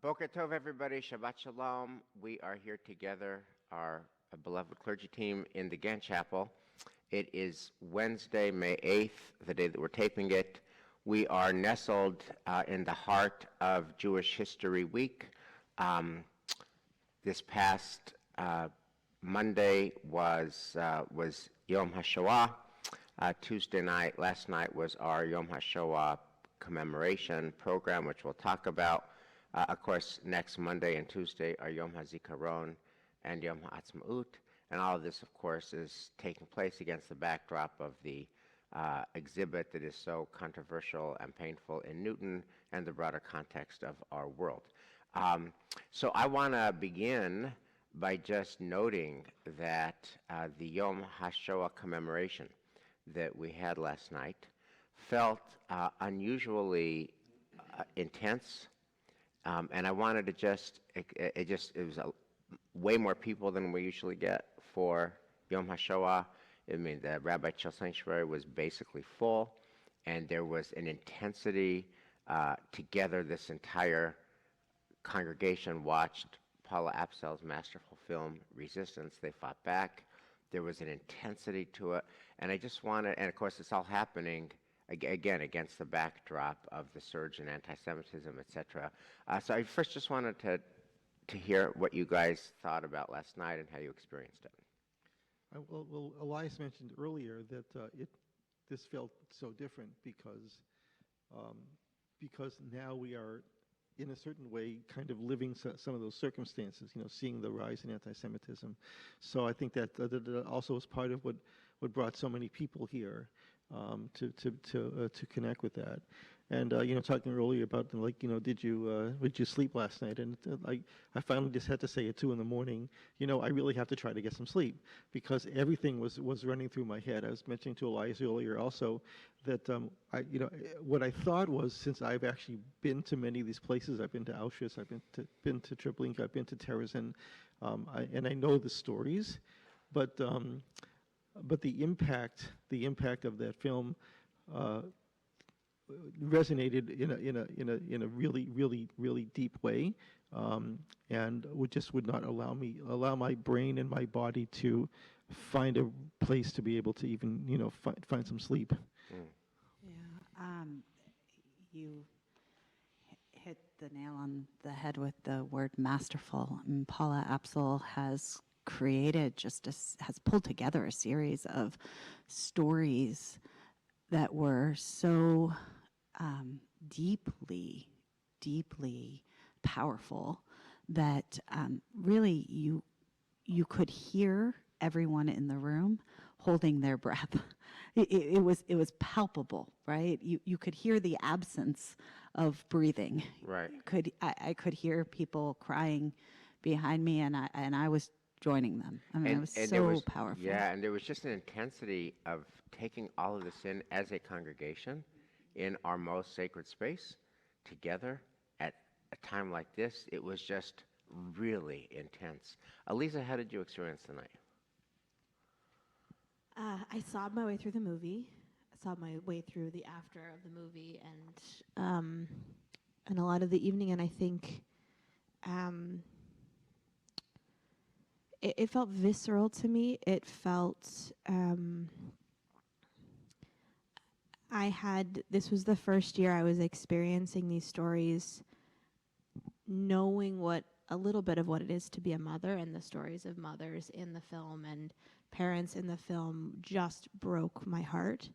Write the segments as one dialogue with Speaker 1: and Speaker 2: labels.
Speaker 1: Boker Tov, everybody. Shabbat Shalom. We are here together, our beloved clergy team in the Gant Chapel. It is Wednesday, May 8th, the day that we're taping it. We are nestled in the heart of Jewish History Week. This past Monday was Yom HaShoah. Tuesday night, last night, was our Yom HaShoah commemoration program, which we'll talk about. Of course, next Monday and Tuesday are Yom HaZikaron and Yom HaAtzmaut. And all of this, of course, is taking place against the backdrop of the exhibit that is so controversial and painful in Newton and the broader context of our world. So I want to begin by just noting that the Yom HaShoah commemoration that we had last night felt unusually intense. And I wanted to it was way more people than we usually get for Yom HaShoah. I mean, the Rabbi Chil Sanctuary was basically full, and there was an intensity together. This entire congregation watched Paula Abzel's masterful film, Resistance. They fought back. There was an intensity to it. And I just wanted, and of course, it's all happening again against the backdrop of the surge in anti-Semitism, etc. So I first just wanted to hear what you guys thought about last night and how you experienced it.
Speaker 2: Well, Elias mentioned earlier that this felt so different because now we are, in a certain way, kind of living some of those circumstances, seeing the rise in anti-Semitism. So I think that also was part of what brought so many people here to connect with that. And talking earlier about did you sleep last night? And I finally just had to say at 2 a.m, I really have to try to get some sleep because everything was running through my head. I was mentioning to Elias earlier also that what I thought was, since I've actually been to many of these places, I've been to Auschwitz, I've been to Treblinka, I've been to Terezin, and I know the stories, but the impact of that film resonated in a really deep way, and would not allow my brain and my body to find a place to be able to even find some sleep.
Speaker 3: Yeah, you hit the nail on the head with the word masterful. And Paula Abzel has created has pulled together a series of stories that were so deeply powerful that really you could hear everyone in the room holding their breath. It was palpable, right? You could hear the absence of breathing.
Speaker 1: Right.
Speaker 3: I could hear people crying behind me, and I was joining them. I mean, it was so powerful.
Speaker 1: Yeah, and there was just an intensity of taking all of this in as a congregation in our most sacred space together at a time like this. It was just really intense. Elisa, how did you experience the night?
Speaker 4: I sobbed my way through the movie. I sobbed my way through the after of the movie and a lot of the evening, and I think it felt visceral to me. It felt this was the first year I was experiencing these stories, knowing a little bit of what it is to be a mother, and the stories of mothers in the film and parents in the film just broke my heart.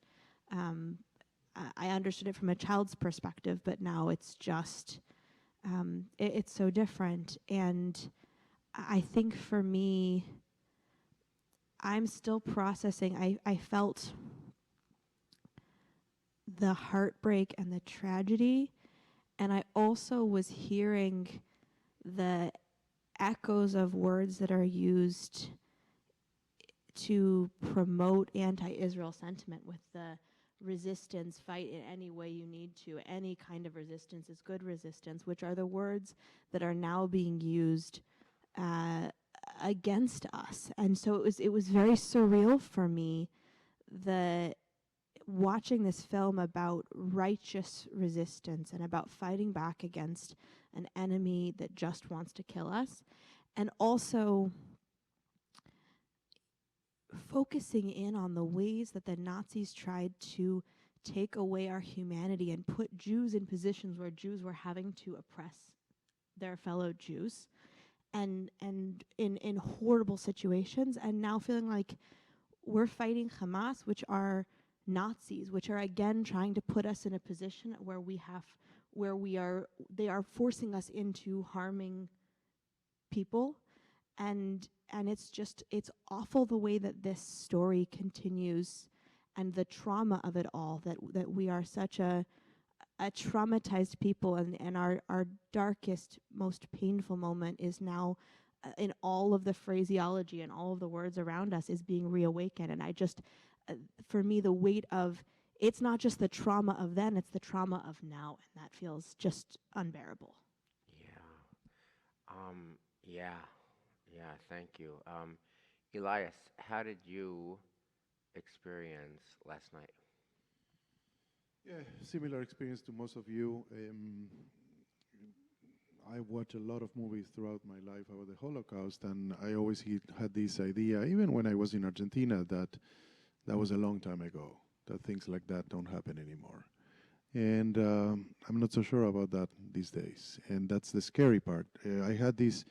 Speaker 4: I understood it from a child's perspective, but now it's just, it's so different. And I think for me, I'm still processing. I felt the heartbreak and the tragedy, and I also was hearing the echoes of words that are used to promote anti-Israel sentiment with the resistance, fight in any way you need to, any kind of resistance is good resistance, which are the words that are now being used against us. And so it was very surreal for me, watching this film about righteous resistance and about fighting back against an enemy that just wants to kill us, and also focusing in on the ways that the Nazis tried to take away our humanity and put Jews in positions where Jews were having to oppress their fellow Jews, and in horrible situations, and now feeling like we're fighting Hamas, which are Nazis, which are again trying to put us in a position where they are forcing us into harming people, and it's awful the way that this story continues, and the trauma of it all, that we are such a traumatized people, and our darkest, most painful moment is now in all of the phraseology and all of the words around us is being reawakened. And I just, for me, the weight of, it's not just the trauma of then, it's the trauma of now, and that feels just unbearable.
Speaker 1: Yeah. Thank you. Elias, how did you experience last night?
Speaker 5: Yeah, similar experience to most of you. I watch a lot of movies throughout my life about the Holocaust, and I always had this idea, even when I was in Argentina, that was a long time ago, that things like that don't happen anymore. And I'm not so sure about that these days, and that's the scary part. I had these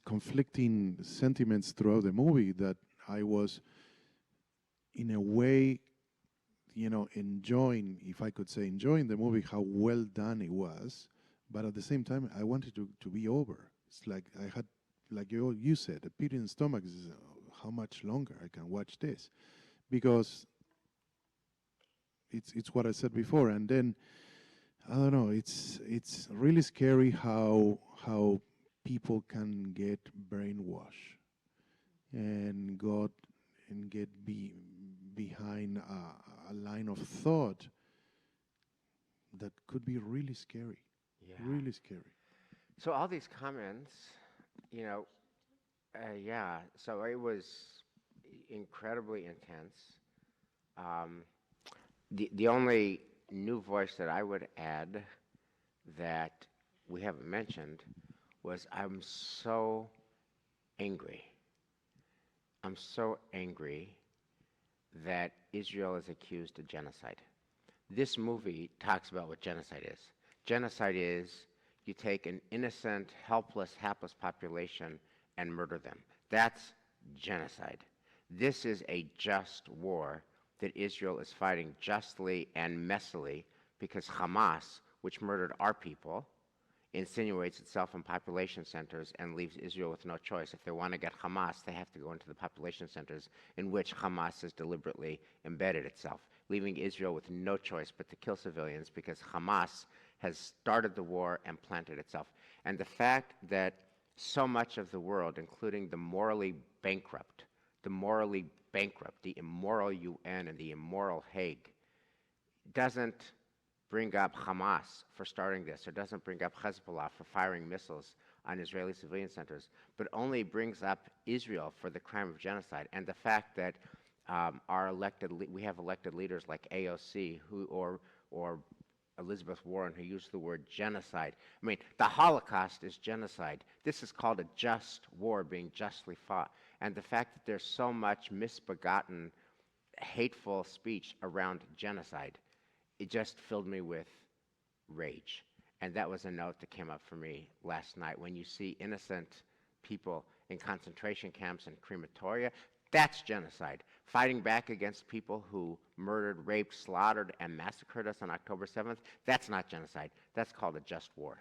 Speaker 5: conflicting sentiments throughout the movie, that I was, in a way, enjoying, if I could say, enjoying the movie, how well done it was, but at the same time, I wanted to be over. It's like I had, like you said, a pit in the stomach. Is how much longer I can watch this, because it's what I said before. And then I don't know. It's really scary how people can get brainwashed and get behind a line of thought that could be really scary.
Speaker 1: Yeah.
Speaker 5: Really scary.
Speaker 1: So all these comments, so it was incredibly intense. The only new voice that I would add that we haven't mentioned was I'm so angry. I'm so angry that Israel is accused of genocide. This movie talks about what genocide is. Genocide is you take an innocent, helpless, hapless population and murder them. That's genocide. This is a just war that Israel is fighting justly and messily because Hamas, which murdered our people, insinuates itself in population centers and leaves Israel with no choice. If they want to get Hamas, they have to go into the population centers in which Hamas has deliberately embedded itself, leaving Israel with no choice but to kill civilians because Hamas has started the war and planted itself. And the fact that so much of the world, including the morally bankrupt, the immoral UN and the immoral Hague, doesn't bring up Hamas for starting this, or doesn't bring up Hezbollah for firing missiles on Israeli civilian centers, but only brings up Israel for the crime of genocide. And the fact that we have elected leaders like AOC or Elizabeth Warren, who used the word genocide. I mean, the Holocaust is genocide. This is called a just war being justly fought. And the fact that there's so much misbegotten, hateful speech around genocide, it just filled me with rage. And that was a note that came up for me last night. When you see innocent people in concentration camps and crematoria, that's genocide. Fighting back against people who murdered, raped, slaughtered, and massacred us on October 7th, that's not genocide. That's called a just war.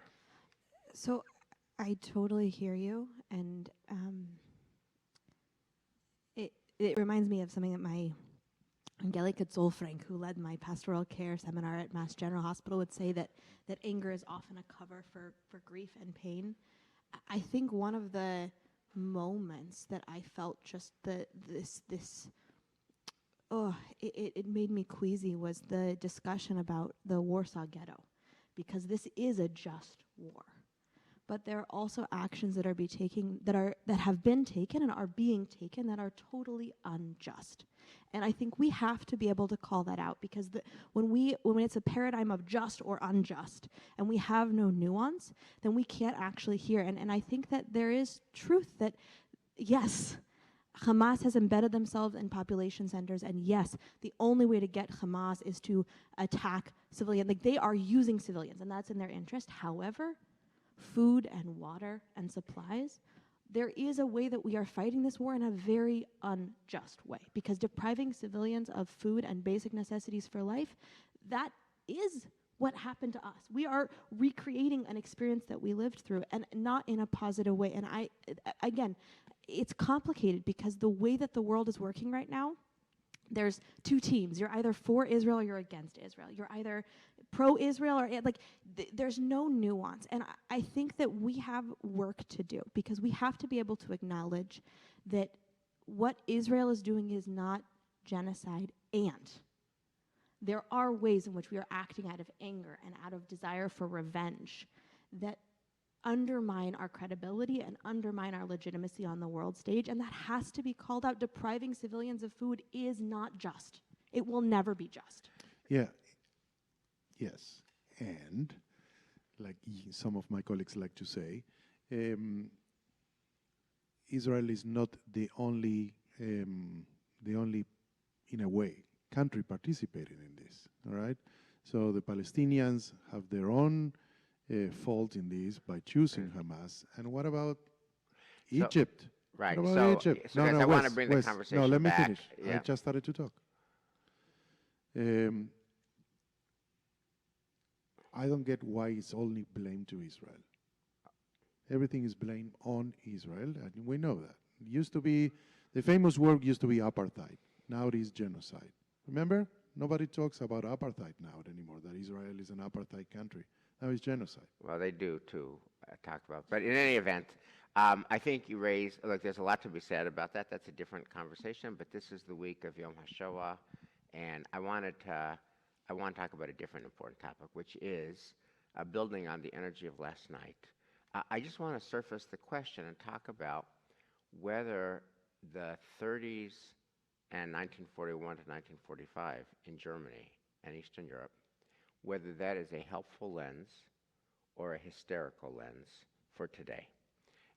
Speaker 4: So I totally hear you, and it reminds me of something that my Angelika Zollfrank, who led my pastoral care seminar at Mass General Hospital, would say, that anger is often a cover for grief and pain. I think one of the moments that I felt just it made me queasy was the discussion about the Warsaw Ghetto, because this is a just war. but there are also actions that have been taken and are being taken that are totally unjust. And I think we have to be able to call that out, because when it's a paradigm of just or unjust and we have no nuance, then we can't actually hear. And I think that there is truth that, yes, Hamas has embedded themselves in population centers, and yes, the only way to get Hamas is to attack civilians. Like, they are using civilians, and that's in their interest. However, food and water and supplies, there is a way that we are fighting this war in a very unjust way, because depriving civilians of food and basic necessities for life, that is what happened to us. We are recreating an experience that we lived through, and not in a positive way. And again, it's complicated because the way that the world is working right now, there's two teams. You're either for Israel or you're against Israel. You're either pro-Israel or there's no nuance. And I think that we have work to do, because we have to be able to acknowledge that what Israel is doing is not genocide, and there are ways in which we are acting out of anger and out of desire for revenge that undermine our credibility and undermine our legitimacy on the world stage, and that has to be called out. Depriving civilians of food is not just. It will never be just.
Speaker 5: Yeah. Yes. And, like some of my colleagues like to say, Israel is not the only, in a way, country participating in this. All right. So the Palestinians have their own fault in this by choosing Hamas. And what about Egypt?
Speaker 1: Right.
Speaker 5: What about Egypt?
Speaker 1: So guys, I want to bring the conversation
Speaker 5: No, let me
Speaker 1: back.
Speaker 5: finish.
Speaker 1: Yeah.
Speaker 5: I just started to talk. I don't get why it's only blamed to Israel. Everything is blamed on Israel, and we know that. It used to be, the famous word used to be apartheid. Now it is genocide. Remember? Nobody talks about apartheid now anymore, that Israel is an apartheid country. Now it's genocide.
Speaker 1: Well, they do too, talk about. But in any event, I think you raised, look, there's a lot to be said about that. That's a different conversation, but this is the week of Yom HaShoah, and I want to talk about a different important topic, which is building on the energy of last night. I just want to surface the question and talk about whether the 30s and 1941 to 1945 in Germany and Eastern Europe, whether that is a helpful lens or a hysterical lens for today.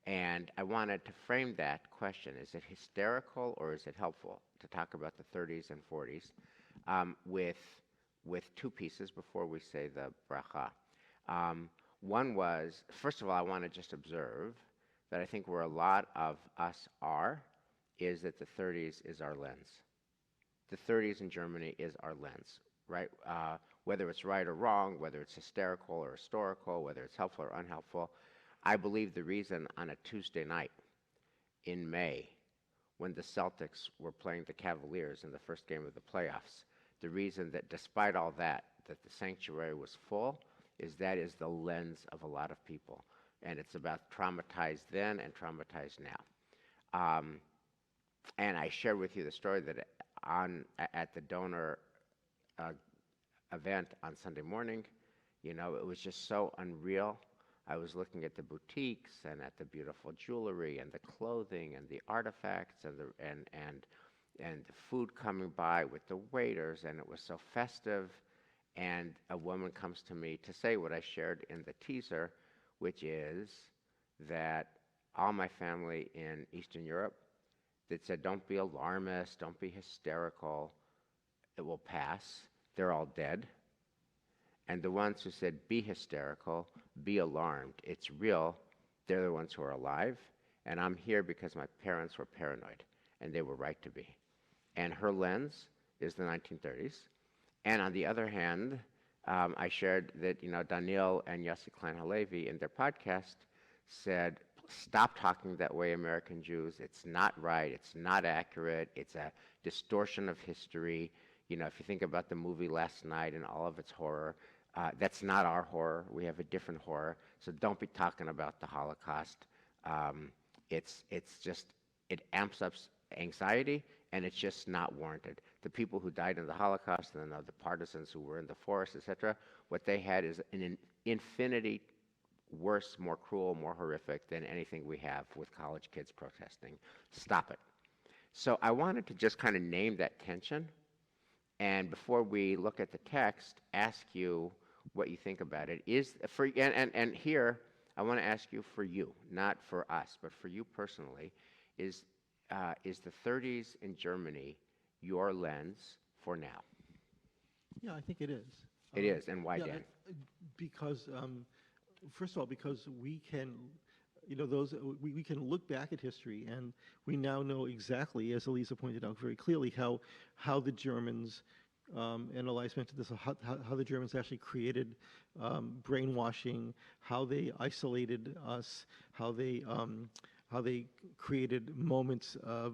Speaker 1: And I wanted to frame that question: is it hysterical or is it helpful to talk about the 30s and 40s with two pieces before we say the bracha. One was, first of all, I want to just observe that I think where a lot of us is that the 30s is our lens. The 30s in Germany is our lens, right? Whether it's right or wrong, whether it's hysterical or historical, whether it's helpful or unhelpful, I believe the reason on a Tuesday night in May, when the Celtics were playing the Cavaliers in the first game of the playoffs, the reason that despite all that the sanctuary was full is that is the lens of a lot of people. And it's about traumatized then and traumatized now. And I shared with you the story that at the donor event on Sunday morning, you know, it was just so unreal. I was looking at the boutiques and at the beautiful jewelry and the clothing and the artifacts and the food coming by with the waiters, and it was so festive. And a woman comes to me to say what I shared in the teaser, which is that all my family in Eastern Europe that said, don't be alarmist, don't be hysterical, it will pass, they're all dead. And the ones who said, be hysterical, be alarmed, it's real, they're the ones who are alive. And I'm here because my parents were paranoid, and they were right to be. And her lens is the 1930s. And on the other hand, I shared that, you know, Donniel and Yossi Klein Halevi in their podcast said, stop talking that way, American Jews. It's not right. It's not accurate. It's a distortion of history. You know, if you think about the movie last night and all of its horror, that's not our horror. We have a different horror. So don't be talking about the Holocaust. It's just, it amps up anxiety, and it's just not warranted. The people who died in the Holocaust and the partisans who were in the forest, etc., what they had is an infinity worse, more cruel, more horrific than anything we have with college kids protesting. Stop it. So I wanted to just kind of name that tension, and before we look at the text, ask you what you think about it. And here I want to ask you for you, not for us, but for you personally, is the 30s in Germany your lens for now?
Speaker 2: Yeah, I think it is.
Speaker 1: It is, and why,
Speaker 2: Yeah,
Speaker 1: Dan?
Speaker 2: because first of all, because we can, we can look back at history, and we now know exactly, as Elisa pointed out very clearly, how the Germans, and Elias mentioned this, how the Germans actually created brainwashing, how they isolated us, how they created moments of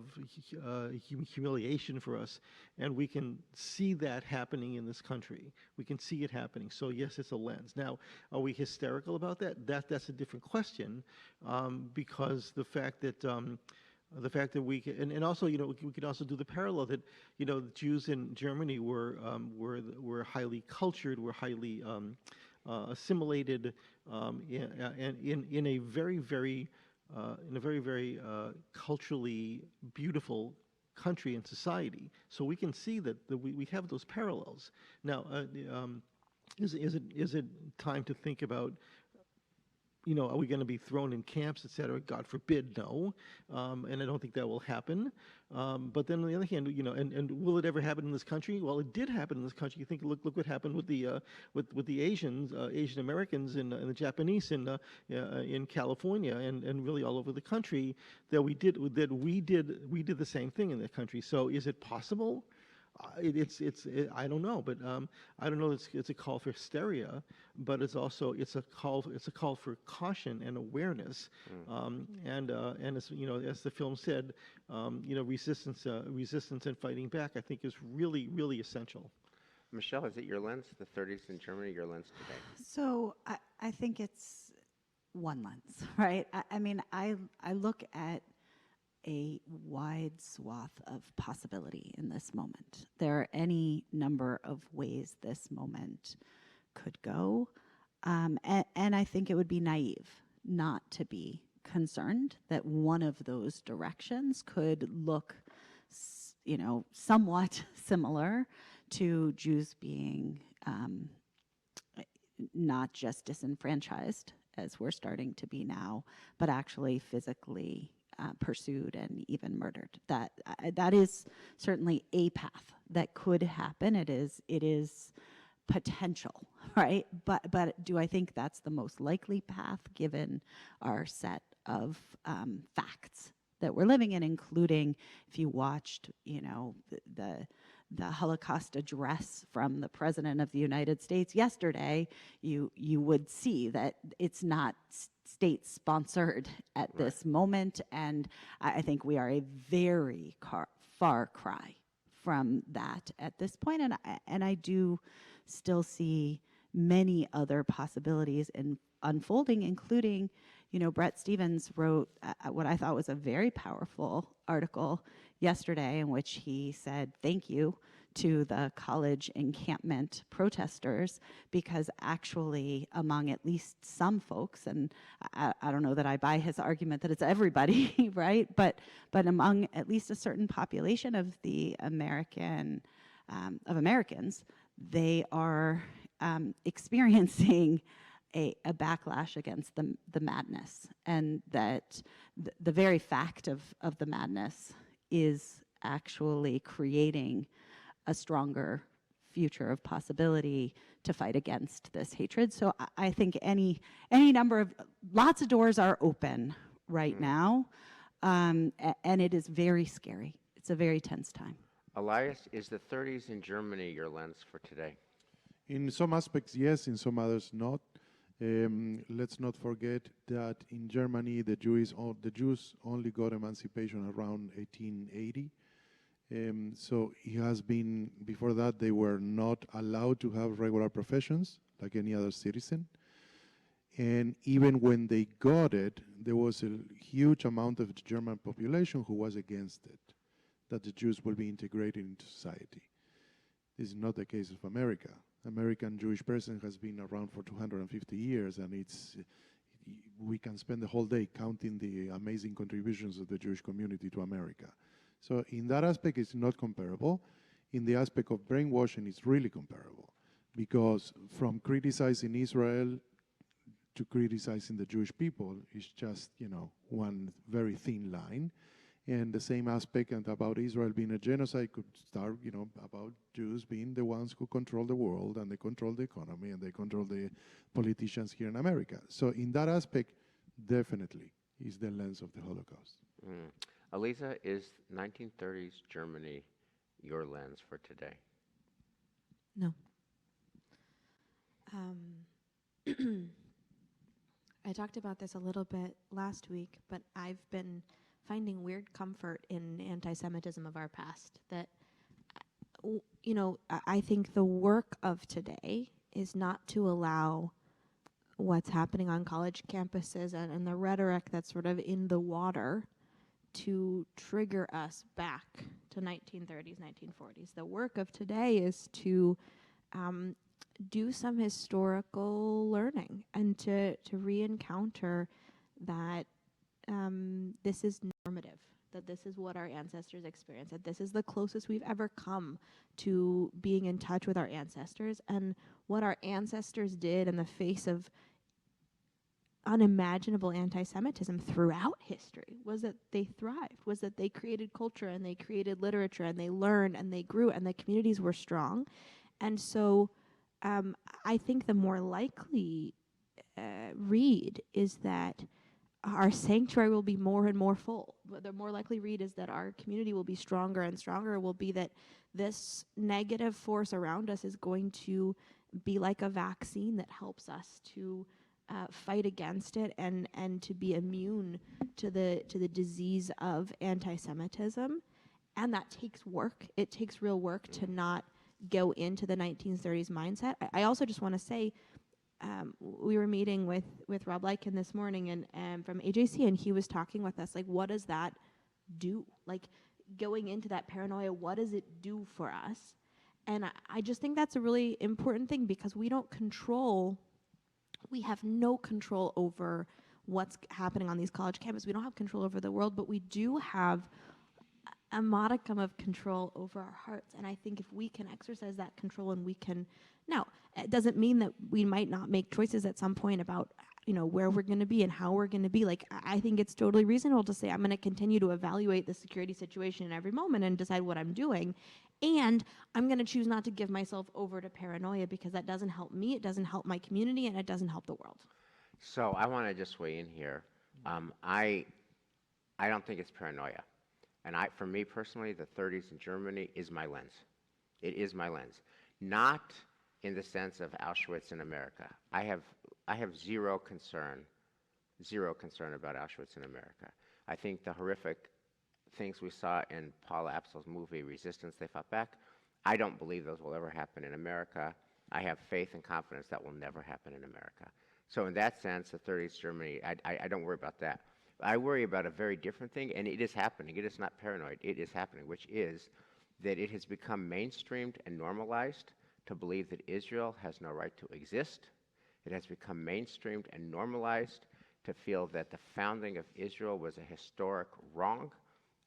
Speaker 2: humiliation for us, and we can see that happening in this country. We can see it happening. So yes, it's a lens. Now, are we hysterical about that? That's a different question, because the fact that we can, and also, we could also do the parallel that, the Jews in Germany were highly cultured, were highly assimilated, in a very, very culturally beautiful country and society. So we can see that we have those parallels. Now, is it time to think about, are we going to be thrown in camps, et cetera? God forbid, no. And I don't think that will happen. But then on the other hand, and will it ever happen in this country? Well, it did happen in this country. You think, look what happened with the Asians, Asian Americans, and the Japanese in California, and really all over the country. We did the same thing in the country. So is it possible? I don't know, but I don't know. It's a call for hysteria, but it's a call for caution and awareness, and as the film said, resistance and fighting back, I think, is really, really essential.
Speaker 1: Michelle, is it your lens, the 30s in Germany, your lens today?
Speaker 3: So I think it's one lens, right? I mean, I look at a wide swath of possibility in this moment. There are any number of ways this moment could go. And I think it would be naive not to be concerned that one of those directions could look, somewhat similar to Jews being not just disenfranchised, as we're starting to be now, but actually physically pursued and even murdered. That is certainly a path that could happen. It is potential, right? But do I think that's the most likely path given our set of facts that we're living in, including if you watched, the Holocaust address from the President of the United States yesterday, you would see that it's not state-sponsored at this moment, and I think we are a very far cry from that at this point, and I do still see many other possibilities in unfolding, including, Bret Stephens wrote what I thought was a very powerful article yesterday in which he said thank you to the college encampment protesters, because actually among at least some folks, and I don't know that I buy his argument that it's everybody, right? But among at least a certain population of the Americans, they are experiencing a backlash against the madness, and that the very fact of the madness is actually creating a stronger future of possibility to fight against this hatred. So I think any number of, lots of doors are open right now, and it is very scary. It's a very tense time.
Speaker 1: Elias, is the 30s in Germany your lens for today?
Speaker 5: In some aspects, yes. In some others, not. Let's not forget that in Germany, the Jews only got emancipation around 1880. So it has been, before that, they were not allowed to have regular professions like any other citizen. And even when they got it, there was a huge amount of the German population who was against it, that the Jews will be integrated into society. This is not the case of America. American Jewish person has been around for 250 years, and it we can spend the whole day counting the amazing contributions of the Jewish community to America. So in that aspect, it's not comparable. In the aspect of brainwashing, it's really comparable, because from criticizing Israel to criticizing the Jewish people is just, one very thin line. And the same aspect and about Israel being a genocide could start, about Jews being the ones who control the world, and they control the economy, and they control the politicians here in America. So in that aspect, definitely is the lens of the Holocaust.
Speaker 1: Aliza, is 1930s Germany your lens for today?
Speaker 4: No. I talked about this a little bit last week, but I've been finding weird comfort in anti-Semitism of our past. That, I think the work of today is not to allow what's happening on college campuses and the rhetoric that's sort of in the water to trigger us back to 1930s, 1940s. The work of today is to do some historical learning and to re-encounter that this is normative, that this is what our ancestors experienced, that this is the closest we've ever come to being in touch with our ancestors, and what our ancestors did in the face of unimaginable anti-Semitism throughout history was that they thrived, was that they created culture and they created literature and they learned and they grew and the communities were strong. And so I think the more likely read is that our sanctuary will be more and more full. But the more likely read is that our community will be stronger and stronger, will be that this negative force around us is going to be like a vaccine that helps us to fight against it and to be immune to the disease of anti-Semitism. And that takes work. It takes real work to not go into the 1930s mindset. I also just want to say, we were meeting with Rob Lykin this morning and from AJC, and he was talking with us, like, what does that do? Like, going into that paranoia, what does it do for us? And I just think that's a really important thing, because we have no control over what's happening on these college campuses. We don't have control over the world, but we do have a modicum of control over our hearts. And I think if we can exercise that control, and we can, now, it doesn't mean that we might not make choices at some point about, where we're going to be and how we're going to be. Like, I think it's totally reasonable to say, I'm going to continue to evaluate the security situation in every moment and decide what I'm doing. And I'm going to choose not to give myself over to paranoia, because that doesn't help me, it doesn't help my community, and it doesn't help the world.
Speaker 1: So I want to just weigh in here. I don't think it's paranoia. And for me personally, the 30s in Germany is my lens. It is my lens. Not in the sense of Auschwitz in America. I have zero concern about Auschwitz in America. I think the horrific things we saw in Paula Absal's movie, Resistance, They Fought Back, I don't believe those will ever happen in America. I have faith and confidence that will never happen in America. So in that sense, the 30s Germany, I don't worry about that. I worry about a very different thing, and it is happening. It is not paranoid. It is happening, which is that it has become mainstreamed and normalized to believe that Israel has no right to exist. It has become mainstreamed and normalized to feel that the founding of Israel was a historic wrong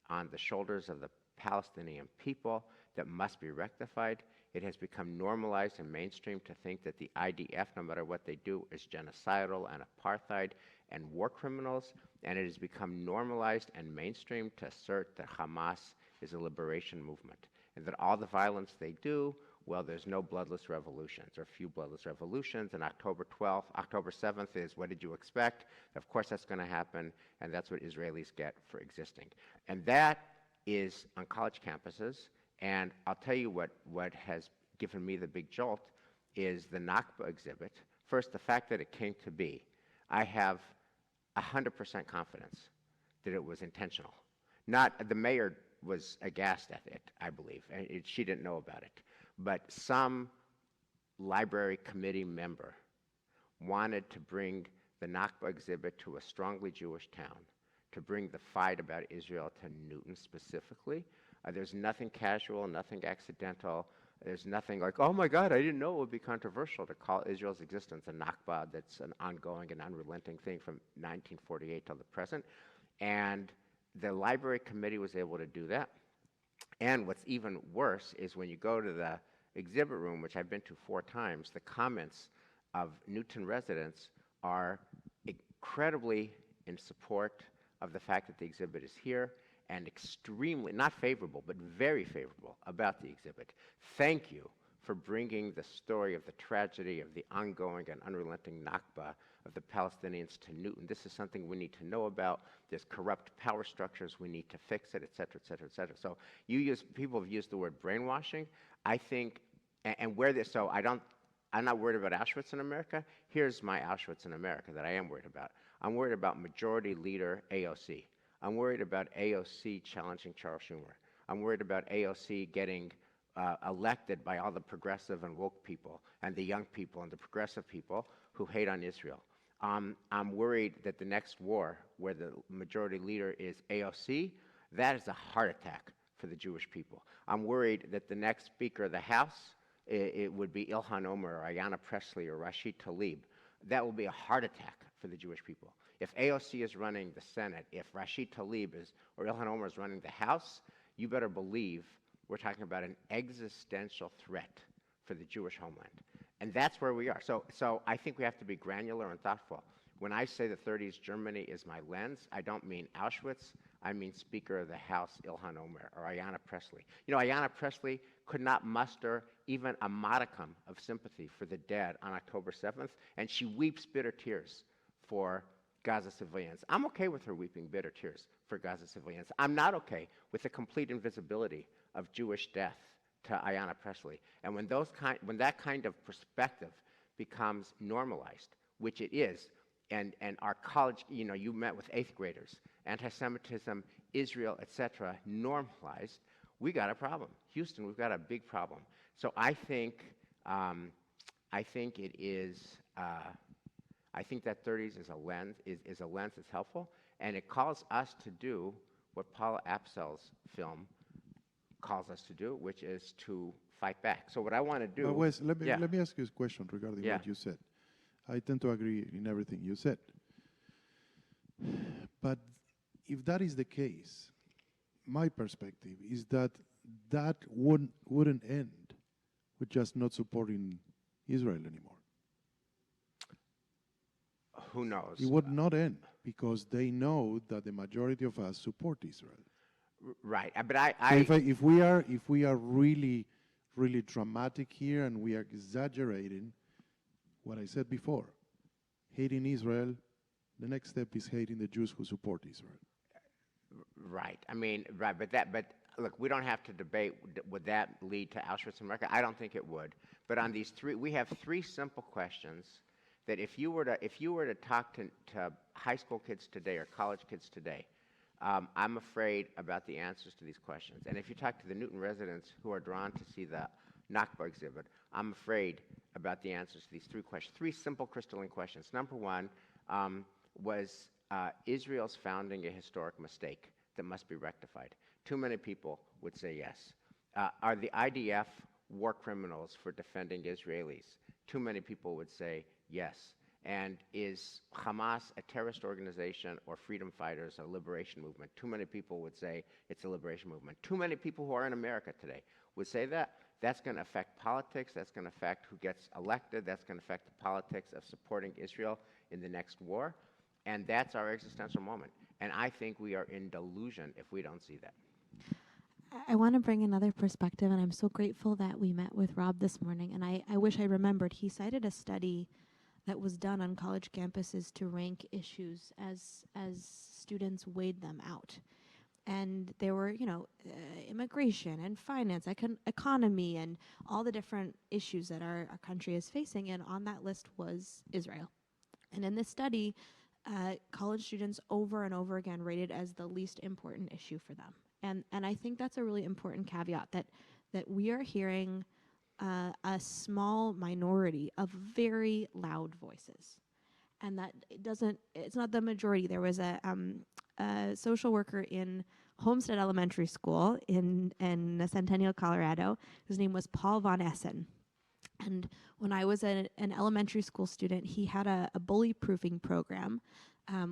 Speaker 1: on the shoulders of the Palestinian people that must be rectified. It has become normalized and mainstream to think that the IDF, no matter what they do, is genocidal and apartheid and war criminals. And it has become normalized and mainstream to assert that Hamas is a liberation movement, and that all the violence they do, well, there's no bloodless revolutions, or few bloodless revolutions, and October 7th is, what did you expect? Of course that's going to happen, and that's what Israelis get for existing. And that is on college campuses, and I'll tell you what has given me the big jolt is the Nakba exhibit. First, the fact that it came to be. I have 100% confidence that it was intentional. The mayor was aghast at it, I believe, and she didn't know about it. But some library committee member wanted to bring the Nakba exhibit to a strongly Jewish town, to bring the fight about Israel to Newton specifically. There's nothing casual, nothing accidental There's nothing like, oh my God, I didn't know it would be controversial to call Israel's existence a Nakba that's an ongoing and unrelenting thing from 1948 till the present. And the library committee was able to do that. And what's even worse is when you go to the exhibit room, which I've been to 4 times, the comments of Newton residents are incredibly in support of the fact that the exhibit is here, and extremely, not favorable, but very favorable about the exhibit. Thank you for bringing the story of the tragedy of the ongoing and unrelenting Nakba of the Palestinians to Newton. This is something we need to know about. There's corrupt power structures. We need to fix it, et cetera, et cetera, et cetera. So people have used the word brainwashing. I think, and where this, so I'm not worried about Auschwitz in America. Here's my Auschwitz in America that I am worried about. I'm worried about Majority Leader AOC. I'm worried about AOC challenging Charles Schumer. I'm worried about AOC getting elected by all the progressive and woke people and the young people and the progressive people who hate on Israel. I'm worried that the next war, where the majority leader is AOC, that is a heart attack for the Jewish people. I'm worried that the next Speaker of the House, it would be Ilhan Omar or Ayanna Pressley or Rashid Tlaib. That will be a heart attack for the Jewish people. If AOC is running the Senate, if Rashid Tlaib or Ilhan Omar is running the House, you better believe we're talking about an existential threat for the Jewish homeland. And that's where we are. So I think we have to be granular and thoughtful. When I say the 30s Germany is my lens, I don't mean Auschwitz. I mean Speaker of the House Ilhan Omar or Ayanna Pressley. You know, Ayanna Pressley could not muster even a modicum of sympathy for the dead on October 7th, and she weeps bitter tears for Gaza civilians. I'm okay with her weeping bitter tears for Gaza civilians. I'm not okay with the complete invisibility of Jewish death to Ayanna Pressley. And when that kind of perspective becomes normalized, which it is, and our college, you know, you met with 8th graders, anti-Semitism, Israel, etc., normalized, we got a problem. Houston, we've got a big problem. So I think it is. I think that 30s is a lens that's helpful, and it calls us to do what Paula Apsel's film calls us to do, which is to fight back. So what I want to do.
Speaker 5: But Wes, let me ask you a question regarding what you said. I tend to agree in everything you said. But if that is the case, my perspective is that wouldn't end with just not supporting Israel anymore.
Speaker 1: Who knows?
Speaker 5: It would not end because they know that the majority of us support Israel.
Speaker 1: Right, but
Speaker 5: So if we are really, really dramatic here and we are exaggerating what I said before, hating Israel, the next step is hating the Jews who support Israel.
Speaker 1: Right. I mean, right. But look, we don't have to debate. Would that lead to Auschwitz in America? I don't think it would. But on these we have 3 simple questions that if you were to talk to high school kids today or college kids today, I'm afraid about the answers to these questions. And if you talk to the Newton residents who are drawn to see the Nakba exhibit, I'm afraid about the answers to these 3 questions. 3 simple crystalline questions. Number 1, was Israel's founding a historic mistake that must be rectified? Too many people would say yes. Are the IDF war criminals for defending Israelis? Too many people would say yes. And is Hamas a terrorist organization or freedom fighters a liberation movement? Too many people would say it's a liberation movement. Too many people who are in America today would say that. That's going to affect politics. That's going to affect who gets elected. That's going to affect the politics of supporting Israel in the next war. And that's our existential moment. And I think we are in delusion if we don't see that.
Speaker 4: I want to bring another perspective, and I'm so grateful that we met with Rob this morning. And I wish I remembered. He cited a study that was done on college campuses to rank issues as students weighed them out. And there were, immigration and finance, economy, and all the different issues that our country is facing. And on that list was Israel. And in this study, college students over and over again rated as the least important issue for them. And I think that's a really important caveat, that we are hearing a small minority of very loud voices. And that it's not the majority. There was a social worker in Homestead Elementary School in Centennial, Colorado, whose name was Paul Von Essen. And when I was an elementary school student, he had a bully proofing program,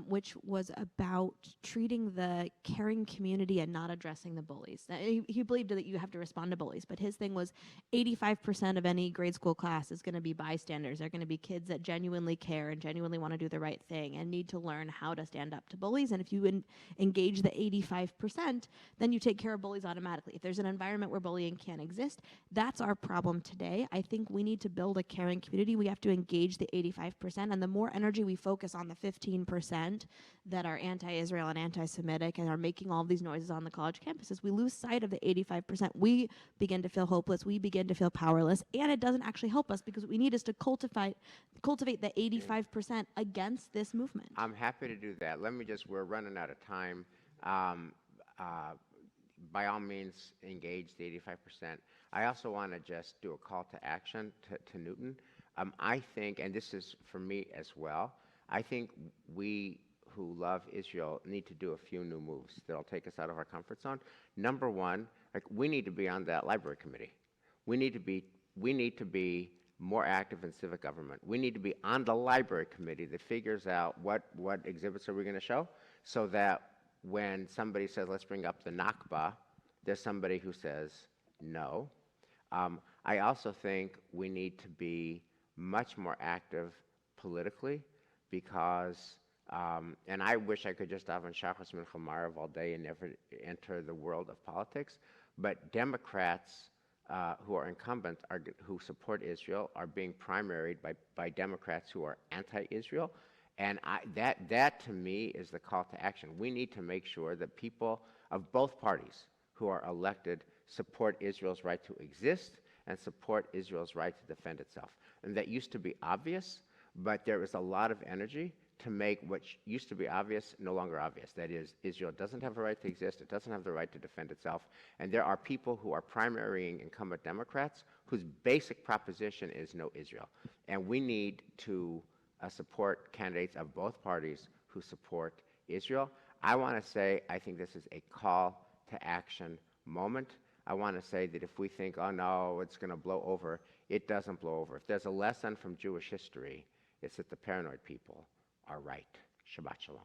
Speaker 4: which was about treating the caring community and not addressing the bullies. Now, he believed that you have to respond to bullies, but his thing was 85% of any grade school class is going to be bystanders. They're going to be kids that genuinely care and genuinely want to do the right thing and need to learn how to stand up to bullies. And if you engage the 85%, then you take care of bullies automatically. If there's an environment where bullying can't exist, that's our problem today. I think we need to build a caring community. We have to engage the 85%, and the more energy we focus on the 15% that are anti-Israel and anti-Semitic and are making all of these noises on the college campuses, we lose sight of the 85%. We begin to feel hopeless. We begin to feel powerless, and it doesn't actually help us, because what we need is to cultivate the 85% against this movement.
Speaker 1: I'm happy to do that. We're running out of time. By all means, engage the 85%. I also want to just do a call to action to Newton. I think, and this is for me as well, I think we who love Israel need to do a few new moves that'll take us out of our comfort zone. Number one, we need to be on that library committee. We need to be more active in civic government. We need to be on the library committee that figures out what exhibits are we going to show, so that when somebody says, let's bring up the Nakba, there's somebody who says no. I also think we need to be much more active politically, because, and I wish I could just have Shachas Mincha Marav all day and never enter the world of politics, but Democrats who are incumbent, who support Israel, are being primaried by Democrats who are anti-Israel. And that to me is the call to action. We need to make sure that people of both parties who are elected support Israel's right to exist and support Israel's right to defend itself. And that used to be obvious, but there is a lot of energy to make what used to be obvious no longer obvious. That is, Israel doesn't have a right to exist, it doesn't have the right to defend itself, and there are people who are primarying incumbent Democrats whose basic proposition is no Israel. And we need to support candidates of both parties who support Israel. I want to say I think this is a call to action moment. I want to say that if we think, oh no, it's going to blow over, it doesn't blow over. If there's a lesson from Jewish history, it's that the paranoid people are right. Shabbat Shalom.